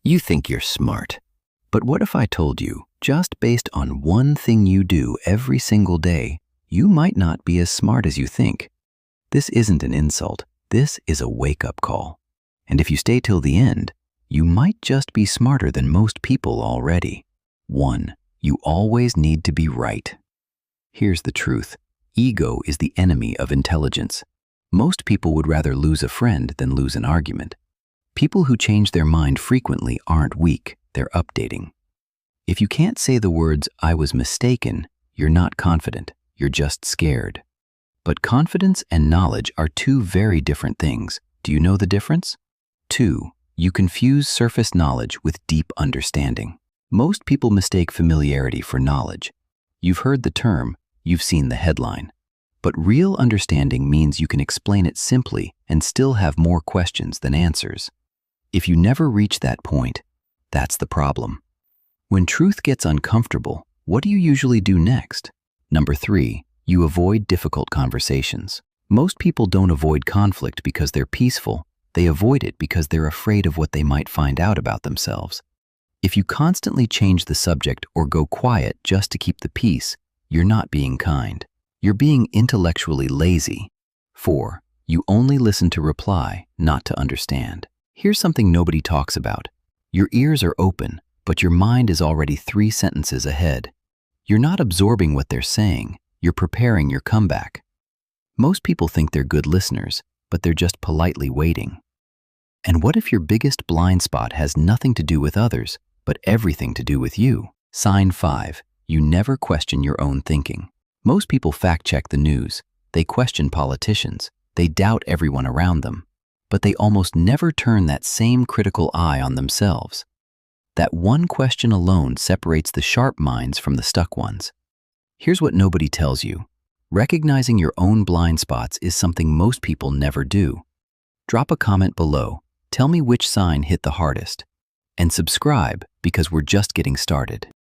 You think you're smart. But what if I told you, just based on one thing you do every single day, you might not be as smart as you think? This isn't an insult. This is a wake-up call. And if you stay till the end, you might just be smarter than most people already. 1. You always need to be right. Here's the truth. Ego is the enemy of intelligence. Most people would rather lose a friend than lose an argument. People who change their mind frequently aren't weak, they're updating. If you can't say the words, "I was mistaken," you're not confident, you're just scared. But confidence and knowledge are two very different things. Do you know the difference? 2. You confuse surface knowledge with deep understanding. Most people mistake familiarity for knowledge. You've heard the term, you've seen the headline. But real understanding means you can explain it simply and still have more questions than answers. If you never reach that point, that's the problem. When truth gets uncomfortable, what do you usually do next? Number 3, you avoid difficult conversations. Most people don't avoid conflict because they're peaceful. They avoid it because they're afraid of what they might find out about themselves. If you constantly change the subject or go quiet just to keep the peace, you're not being kind. You're being intellectually lazy. 4, you only listen to reply, not to understand. Here's something nobody talks about. Your ears are open, but your mind is already 3 sentences ahead. You're not absorbing what they're saying, you're preparing your comeback. Most people think they're good listeners, but they're just politely waiting. And what if your biggest blind spot has nothing to do with others, but everything to do with you? Sign 5, you never question your own thinking. Most people fact-check the news, they question politicians, they doubt everyone around them, but they almost never turn that same critical eye on themselves. That one question alone separates the sharp minds from the stuck ones. Here's what nobody tells you. Recognizing your own blind spots is something most people never do. Drop a comment below. Tell me which sign hit the hardest. And subscribe because we're just getting started.